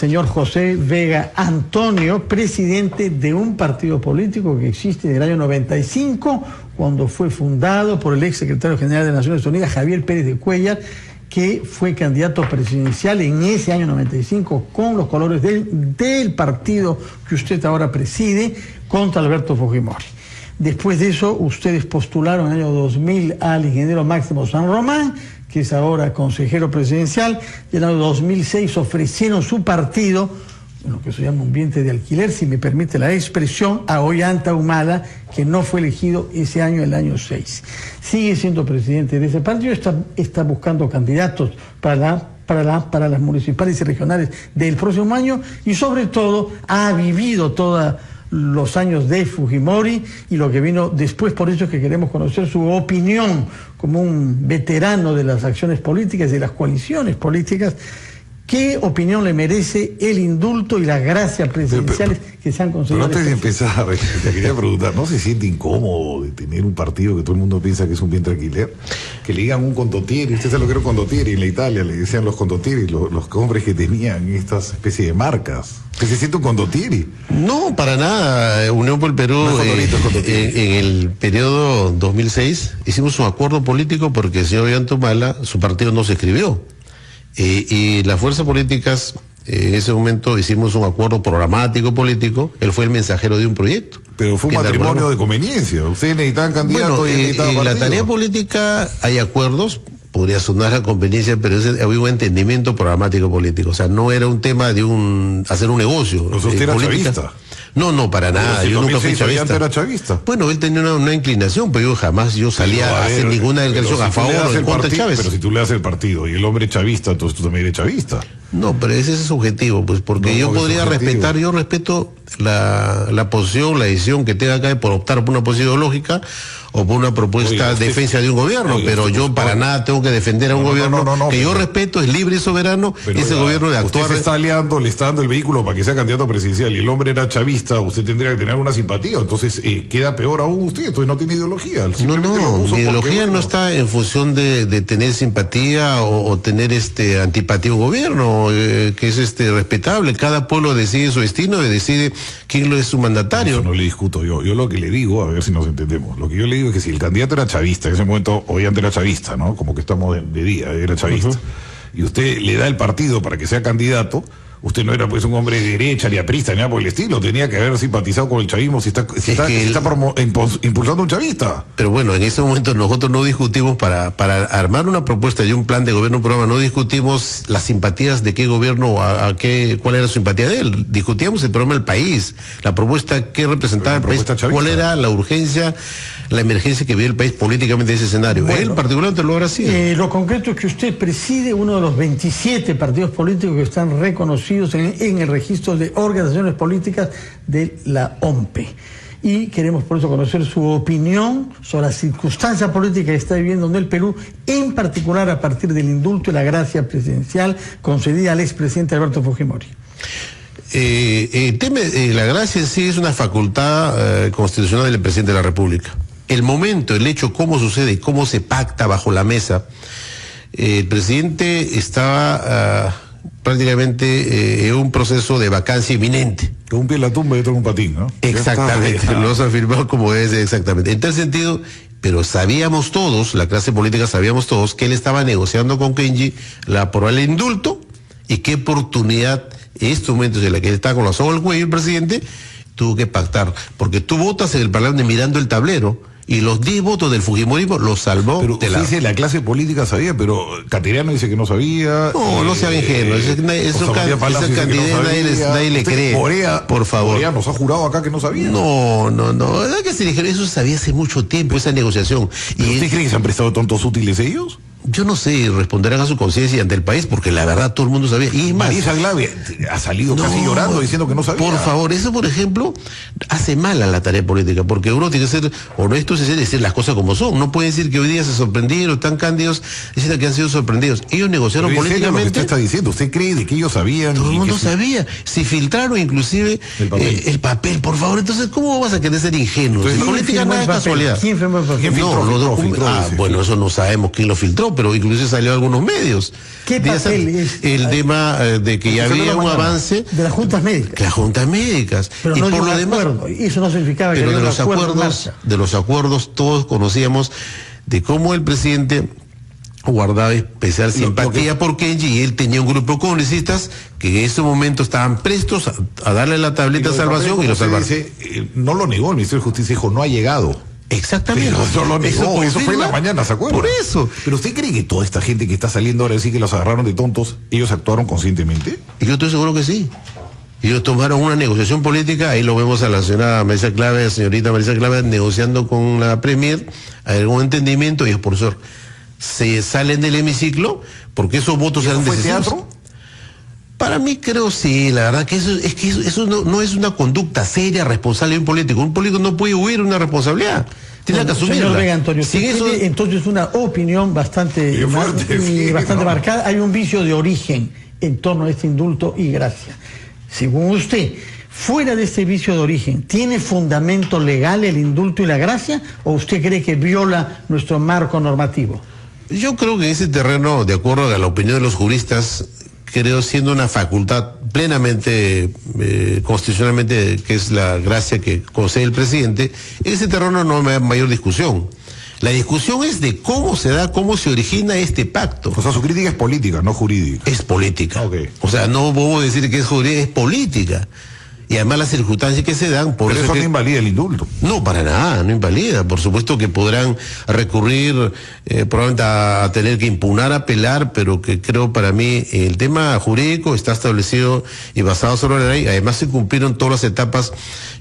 señor José Vega Antonio, presidente de un partido político que existe desde el año 95, cuando fue fundado por el ex secretario general de Naciones Unidas, Javier Pérez de Cuéllar, que fue candidato presidencial en ese año 95 con los colores del partido que usted ahora preside contra Alberto Fujimori. Después de eso, ustedes postularon en el año 2000 al ingeniero Máximo San Román, que es ahora consejero presidencial, y en el año 2006 ofrecieron su partido, en lo que se llama un vientre de alquiler, si me permite la expresión, a Ollanta Humala, que no fue elegido ese año, el año 6. Sigue siendo presidente de ese partido, está buscando candidatos para las municipales y regionales del próximo año, y sobre todo ha vivido todos los años de Fujimori y lo que vino después. Por eso es que queremos conocer su opinión como un veterano de las acciones políticas y de las coaliciones políticas. ¿Qué opinión le merece el indulto y las gracias presidenciales que se han concedido? Pero antes de empezar, te quería preguntar, ¿no se siente incómodo de tener un partido que todo el mundo piensa que es un vientre alquiler? Que le digan un condottieri, usted sabe lo que era un condottieri, en la Italia le decían los condottieri, los hombres que tenían estas especies de marcas. ¿Que se siente un condottieri? No, para nada. Unión por el Perú, en el periodo 2006, hicimos un acuerdo político porque el señor Ollanta Humala, su partido no se escribió. Y las fuerzas políticas, en ese momento hicimos un acuerdo programático político, él fue el mensajero de un proyecto. Pero fue un matrimonio de conveniencia, ustedes necesitaban candidatos, bueno, y necesitaban en la partido. tarea política hay acuerdos, podría sonar a conveniencia, pero había un entendimiento programático político, o sea, no era un tema de hacer un negocio. ¿Pero usted era chavista? No, para nada, yo nunca fui chavista. Era chavista. Bueno, él tenía una inclinación, pero yo salía a hacer ninguna declaración a favor o en contra de Chávez. Pero si tú le das el partido y el hombre es chavista, entonces tú también eres chavista. No, pero ese es subjetivo, pues, porque yo podría respetar, yo respeto la posición, la decisión que tenga acá por optar por una posición ideológica o por una propuesta de defensa de un gobierno, pero yo para nada tengo que defender a un gobierno que yo respeto, es libre y soberano, ese gobierno de actuar. Usted se está aliando, le está dando el vehículo para que sea candidato presidencial y el hombre era chavista, usted tendría que tener una simpatía, entonces queda peor aún usted, entonces no tiene ideología. Mi ideología no está en función de tener simpatía o tener antipatía a un gobierno, que es respetable, cada pueblo decide su destino y decide quién es su mandatario. Eso no le discuto yo lo que le digo, a ver si nos entendemos, lo que yo le digo es que si el candidato era chavista, en ese momento Ollanta era chavista, ¿no? Como que estamos de día, era chavista, y usted le da el partido para que sea candidato, usted no era pues un hombre de derecha, ni aprista, ni nada por el estilo, tenía que haber simpatizado con el chavismo si está impulsando un chavista. Pero bueno, en ese momento nosotros no discutimos para armar una propuesta y un plan de gobierno, un programa, no discutimos las simpatías de qué gobierno, cuál era la simpatía de él, discutíamos el problema del país, la propuesta que representaba el país, cuál era la urgencia, la emergencia que vive el país políticamente en ese escenario. Bueno, él particularmente lo habrá sido. Lo concreto es que usted preside uno de los 27 partidos políticos que están reconocidos en el registro de organizaciones políticas de la OMPE. Y queremos por eso conocer su opinión sobre la circunstancia política que está viviendo en el Perú, en particular a partir del indulto y la gracia presidencial concedida al expresidente Alberto Fujimori. El tema de la gracia en sí es una facultad constitucional del presidente de la República. El momento, el hecho, cómo sucede, cómo se pacta bajo la mesa. El presidente estaba prácticamente en un proceso de vacancia inminente. Con un pie en la tumba y otro en un patín, ¿no? Exactamente, lo has afirmado como es exactamente. En tal sentido, pero sabíamos todos, la clase política sabíamos todos, que él estaba negociando con Kenji por el indulto y qué oportunidad, en estos momentos en la que él está con la soga al cuello, el presidente tuvo que pactar, porque tú votas en el Parlamento mirando el tablero, y los 10 votos del fujimorismo los salvó. Pero la clase política sabía, pero Cateriano dice que no sabía. No sea ingenuo. Eso candidato nadie le cree. Por favor. Corea nos ha jurado acá que no sabía. No. Eso sabía hace mucho tiempo, esa negociación. ¿Y usted cree que se han prestado tontos útiles ellos? Yo no sé, responderán a su conciencia y ante el país, porque la verdad todo el mundo sabía. Y más, Marisa Glave ha salido casi llorando diciendo que no sabía. Por favor, eso por ejemplo hace mal a la tarea política, porque uno tiene que ser honesto y decir las cosas como son. No puede decir que hoy día se sorprendieron, están cándidos, diciendo que han sido sorprendidos. Ellos negociaron políticamente. Lo que usted está diciendo, ¿usted cree de que ellos sabían? Todo el mundo sabía. Si filtraron inclusive el papel, por favor. Entonces, ¿cómo vas a querer ser ingenuo? En política no es casualidad. ¿Quién filtró? Bueno, eso no sabemos quién lo filtró, pero incluso salió a algunos medios. ¿Qué papel es? El tema de que ya había un avance de las juntas médicas. Las juntas médicas. Pero y no por lo demás, acuerdo. Y eso no significaba que pero había de los acuerdos todos conocíamos de cómo el presidente guardaba especial simpatía por Kenji, y él tenía un grupo de congresistas que en ese momento estaban prestos a darle la tableta de salvación y lo salvaron. No lo negó el Ministerio de Justicia, dijo no ha llegado. Exactamente. Pero no lo negó, eso fue en la mañana, ¿se acuerda? Por eso. Pero ¿usted cree que toda esta gente que está saliendo ahora decir que los agarraron de tontos, ellos actuaron conscientemente? Y yo estoy seguro que sí. Ellos tomaron una negociación política, ahí lo vemos a la señora Marisa Clave, señorita Marisa Clave, negociando con la Premier, hay algún entendimiento, y es por eso se salen del hemiciclo, porque esos votos eran decisivos. ¿Fue teatro? Para mí creo sí, la verdad que eso no es una conducta seria, responsable de un político. Un político no puede huir una responsabilidad. Tiene que asumirla. Señor Vega Antonio, entonces una opinión bastante marcada. Hay un vicio de origen en torno a este indulto y gracia. Según usted, fuera de este vicio de origen, ¿tiene fundamento legal el indulto y la gracia, o usted cree que viola nuestro marco normativo? Yo creo que ese terreno, de acuerdo a la opinión de los juristas, creo siendo una facultad plenamente, constitucionalmente, que es la gracia que concede el presidente, ese terreno no hay mayor discusión. La discusión es de cómo se da, cómo se origina este pacto. O sea, su crítica es política, no jurídica. Es política. Okay. O sea, no puedo decir que es jurídica, es política. Y además las circunstancias que se dan... Pero eso no invalida el indulto. No, para nada, no invalida. Por supuesto que podrán recurrir probablemente a tener que impugnar, apelar, pero que creo para mí el tema jurídico está establecido y basado sobre la ley. Además se cumplieron todas las etapas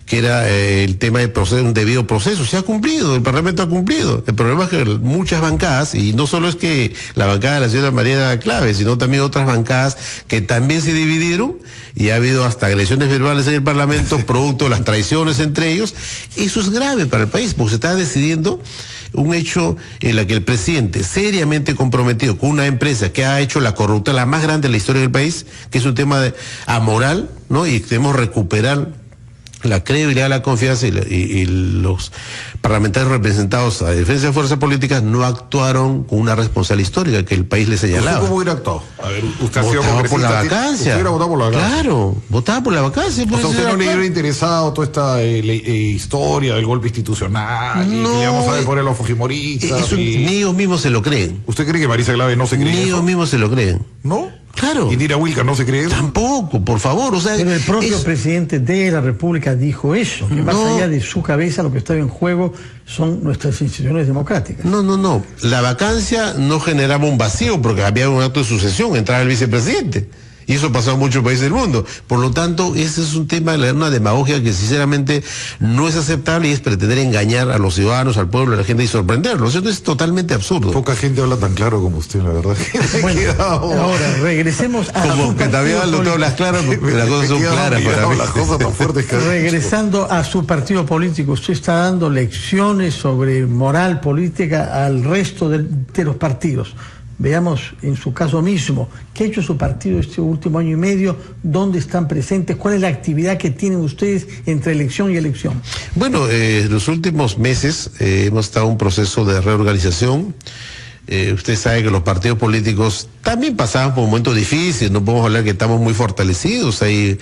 que era el tema de proceso, un debido proceso. Se ha cumplido, el Parlamento ha cumplido. El problema es que muchas bancadas, y no solo es que la bancada de la señora María Clave, sino también otras bancadas que también se dividieron, y ha habido hasta agresiones verbales en el Parlamento, producto de las traiciones entre ellos. Eso es grave para el país, porque se está decidiendo un hecho en la que el presidente, seriamente comprometido con una empresa que ha hecho la corrupción la más grande de la historia del país, que es un tema amoral, ¿no? Y debemos recuperar la credibilidad, la confianza, y los parlamentarios representados a defensa de fuerzas políticas no actuaron con una responsabilidad histórica que el país le señalaba. ¿Cómo hubiera actuado? A ver, usted ha sido votaba por la vacancia. ¿Usted hubiera votado por la vacancia? Claro, votaba por la vacancia. O sea, ¿usted no le hubiera interesado toda esta historia del golpe institucional? No, y que íbamos a ver por los fujimoristas. Ni ellos mismos se lo creen. ¿Usted cree que Marisa Clave no se cree? Ni ellos mismos se lo creen. ¿No? Claro. ¿Y Indira Wilca no se cree eso? Tampoco, por favor. O sea, pero el propio presidente de la República dijo eso, que más allá de su cabeza lo que estaba en juego son nuestras instituciones democráticas. No. La vacancia no generaba un vacío porque había un acto de sucesión, entraba el vicepresidente. Y eso pasó en muchos países del mundo. Por lo tanto, ese es un tema de una demagogia que sinceramente no es aceptable, y es pretender engañar a los ciudadanos, al pueblo, a la gente y sorprenderlos. Eso es totalmente absurdo. Poca gente habla tan claro como usted, la verdad. Bueno, ahora regresemos a como que también el doctor las claras, porque las cosas son claras para mí. Las cosas tan fuertes que regresando a su partido político, usted está dando lecciones sobre moral política al resto de los partidos. Veamos en su caso mismo, ¿qué ha hecho su partido este último año y medio? ¿Dónde están presentes? ¿Cuál es la actividad que tienen ustedes entre elección y elección? Bueno, los últimos meses hemos estado en un proceso de reorganización. Usted sabe que los partidos políticos también pasaban por momentos difíciles, no podemos hablar que estamos muy fortalecidos, hay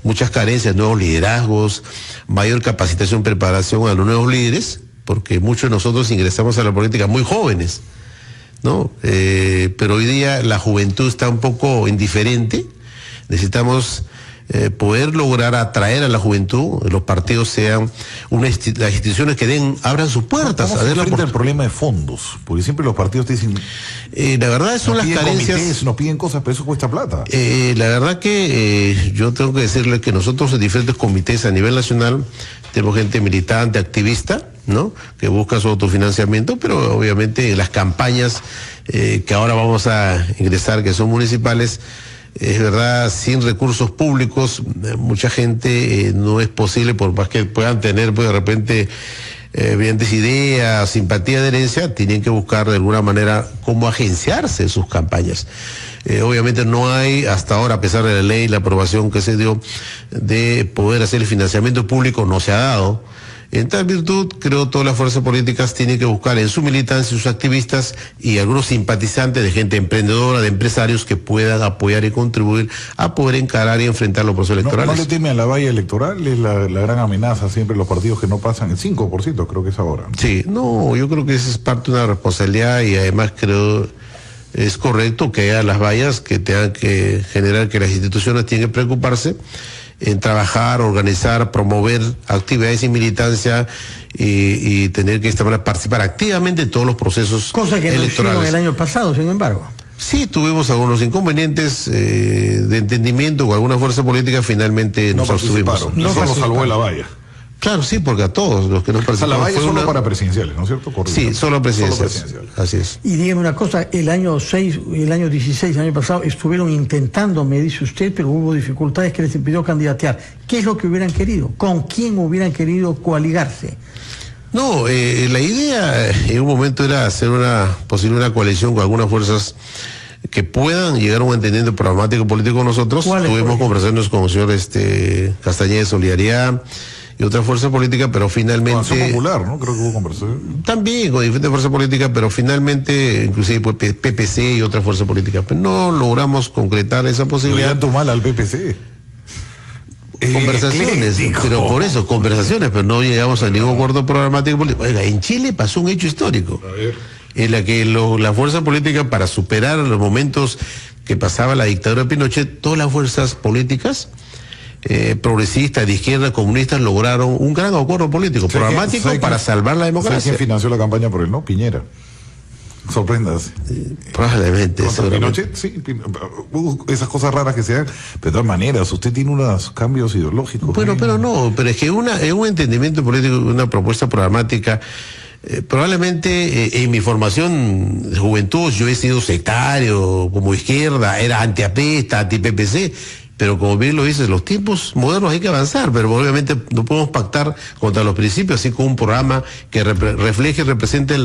muchas carencias, nuevos liderazgos, mayor capacitación, preparación a los nuevos líderes, porque muchos de nosotros ingresamos a la política muy jóvenes, ¿no? Pero hoy día la juventud está un poco indiferente. Necesitamos poder lograr atraer a la juventud, los partidos sean las instituciones que abran sus puertas. ¿Cómo se enfrenta el problema de fondos? Porque siempre los partidos te dicen... la verdad son las carencias... Comités, nos piden cosas, pero eso cuesta plata. La verdad que yo tengo que decirle que nosotros en diferentes comités a nivel nacional tenemos gente militante, activista, ¿no? Que busca su autofinanciamiento, pero obviamente las campañas que ahora vamos a ingresar, que son municipales, es verdad, sin recursos públicos, mucha gente no es posible, por más que puedan tener pues, de repente brillantes ideas, simpatía, adherencia, tienen que buscar de alguna manera cómo agenciarse sus campañas. Obviamente no hay hasta ahora, a pesar de la ley, la aprobación que se dio de poder hacer el financiamiento público, no se ha dado. En tal virtud, creo todas las fuerzas políticas tienen que buscar en su militancia, sus activistas y algunos simpatizantes de gente emprendedora, de empresarios que puedan apoyar y contribuir a poder encarar y enfrentar los procesos electorales. ¿No le teme a la valla electoral? Es la gran amenaza siempre los partidos que no pasan el 5%, creo que es ahora, ¿no? Sí, no, yo creo que esa es parte de una responsabilidad y además creo es correcto que haya las vallas que tengan que generar que las instituciones tienen que preocuparse en trabajar, organizar, promover actividades y militancia y tener que esta manera participar activamente en todos los procesos cosa que no electorales. hicieron el año pasado, sin embargo. Sí, tuvimos algunos inconvenientes de entendimiento con alguna fuerza política, finalmente No nos abstuvimos. participaron, no solo salvó la valla. Claro, sí, porque a todos los que no O sea, participaron. la valla fue solo una- para presidenciales, ¿no es cierto? Correcto. Sí, solo presidenciales. Así es. Y dígame una cosa, el año 6, el año 16, el año pasado, estuvieron intentando, me dice usted, pero hubo dificultades que les impidió candidatear. ¿Qué es lo que hubieran querido? ¿Con quién hubieran querido coaligarse? No, la idea en un momento era hacer una coalición con algunas fuerzas que puedan llegar a un entendimiento programático político con nosotros. ¿Cuáles, por Tuvimos ejemplo? conversaciones con el señor Castañeda de Solidaridad y otra fuerza política, pero Acción finalmente Popular, ¿no? Creo que hubo conversación. también con diferentes fuerzas políticas, pero finalmente inclusive pues, PPC y otra fuerza política, pero no logramos concretar esa Le posibilidad. dan mal al PPC. Conversaciones, Ecléctico. pero por eso, conversaciones, pero no llegamos a ningún acuerdo programático político. Oiga, en Chile pasó un hecho histórico, A ver. en la que la fuerza política, para superar los momentos que pasaba la dictadura de Pinochet, todas las fuerzas políticas, progresistas, de izquierda, comunistas, lograron un gran acuerdo político, ¿Sabe programático quién- para salvar la ¿Sabe democracia. quién financió la campaña por el no? Piñera. Sorpréndase. Probablemente, Contra seguramente. Pinochet, sí, esas cosas raras que se dan. Pero de todas maneras, usted tiene unos cambios ideológicos. Bueno, pero no, pero es que en un entendimiento político, una propuesta programática, probablemente en mi formación de juventud yo he sido sectario, como izquierda, era anti-apesta, anti-PPC, pero como bien lo dices, los tiempos modernos hay que avanzar, pero obviamente no podemos pactar contra los principios, así como un programa que refleje y represente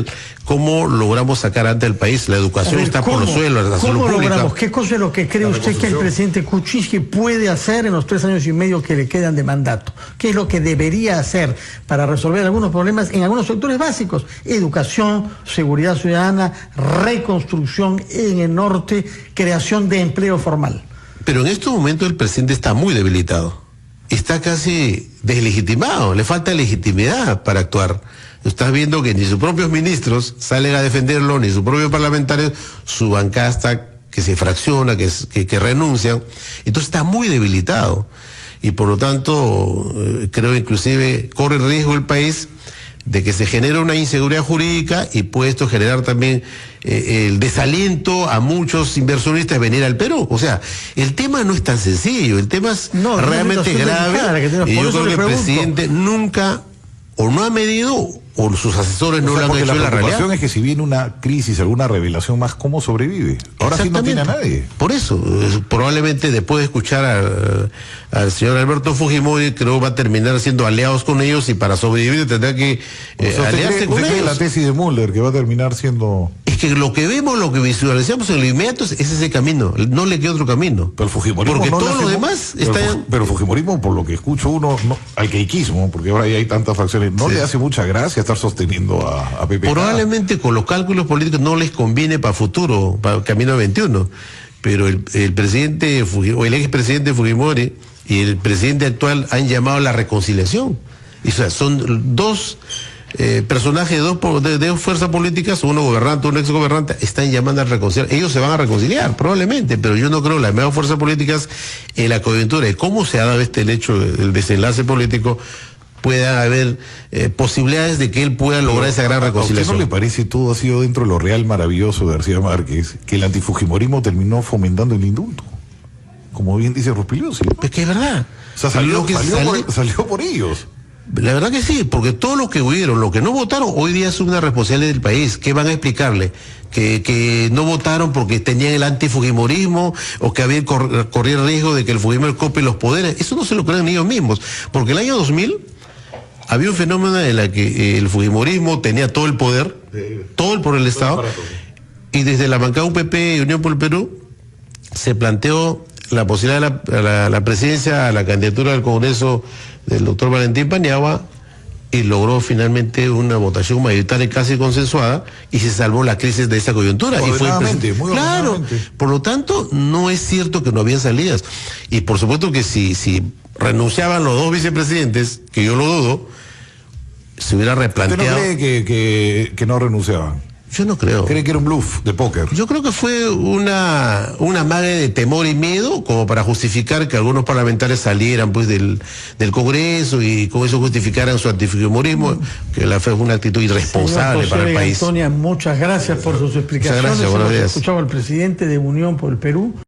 cómo logramos sacar ante el país. La educación A ver, está por los suelos, la salud ¿cómo pública. logramos? ¿Qué cosa es lo que cree La usted que el reconstrucción. presidente Kuczynski puede hacer en los 3 años y medio que le quedan de mandato? ¿Qué es lo que debería hacer para resolver algunos problemas en algunos sectores básicos? Educación, seguridad ciudadana, reconstrucción en el norte, creación de empleo formal. Pero en estos momentos el presidente está muy debilitado. Está casi deslegitimado, le falta legitimidad para actuar. Estás viendo que ni sus propios ministros salen a defenderlo, ni sus propios parlamentarios, su bancada está que se fracciona, que renuncian. Entonces está muy debilitado. Y por lo tanto, creo inclusive corre riesgo el país de que se genere una inseguridad jurídica y puede esto generar también el desaliento a muchos inversionistas de venir al Perú. O sea, el tema no es tan sencillo, el tema es No, realmente es una situación delicada la que grave tenemos. y Por yo eso creo le que el pregunto. presidente nunca o no ha medido o sus asesores no O sea, lo han porque hecho la en la preocupación realidad. es que si viene una crisis, alguna revelación más, ¿cómo sobrevive? Ahora sí no tiene a nadie. Por eso, probablemente después de escuchar al señor Alberto Fujimori, creo va a terminar siendo aliados con ellos y para sobrevivir tendrá que O sea, ¿usted aliarse cree, con usted cree ellos. la tesis de Mulder que va a terminar siendo... Es que lo que vemos, lo que visualizamos en lo inmediato es ese camino, no le queda otro camino. Pero el Fujimorismo Porque no todo le lo hace- demás pero, está... pero el Fujimorismo, por lo que escucho uno, no, al queikismo, porque ahora ya hay tantas facciones, no Sí. le hace mucha gracia estar sosteniendo a PPK. Probablemente con los cálculos políticos no les conviene para futuro, para camino 21, pero el presidente o el expresidente Fujimori y el presidente actual han llamado a la reconciliación. Y, o sea, son dos personajes de dos fuerzas políticas, uno gobernante, uno ex gobernante, están llamando a reconciliar. Ellos se van a reconciliar, probablemente, pero yo no creo las mismas fuerzas políticas en la coyuntura de cómo se ha dado el hecho del desenlace político pueda haber posibilidades de que él pueda lograr esa gran ¿A usted reconciliación. no le parece todo ha sido dentro de lo real maravilloso de García Márquez, que el antifujimorismo terminó fomentando el indulto? Como bien dice Rospigliosi. Es que es verdad. O sea, salió Lo que salió por ellos. La verdad que sí, porque todos los que huyeron, los que no votaron, hoy día es una responsabilidad del país. ¿Qué van a explicarle? Que no votaron porque tenían el antifujimorismo o que había corría el riesgo de que el Fujimori copie los poderes. Eso no se lo creen ni ellos mismos. Porque el año 2000 había un fenómeno en el que el Fujimorismo tenía todo el poder, todo el poder del Estado, y desde la bancada UPP y Unión por el Perú se planteó la posibilidad de la presidencia, a la candidatura del Congreso del doctor Valentín Paniagua, y logró finalmente una votación mayoritaria casi consensuada y se salvó la crisis de esa coyuntura. Y fue muy claro, ordenadamente. por lo tanto, no es cierto que no había salidas. Y por supuesto que si renunciaban los dos vicepresidentes, que yo lo dudo, se hubiera ¿Usted replanteado. no cree que no renunciaban? Yo no creo. ¿Cree que era un bluff de póker? Yo creo que fue una amague de temor y miedo como para justificar que algunos parlamentarios salieran pues del Congreso y con eso justificaran su antifujimorismo, que fue una actitud irresponsable Señor para el José país. Antonia, muchas gracias por sus explicaciones. Muchas gracias, buenos días. Escuchaba al presidente de Unión por el Perú.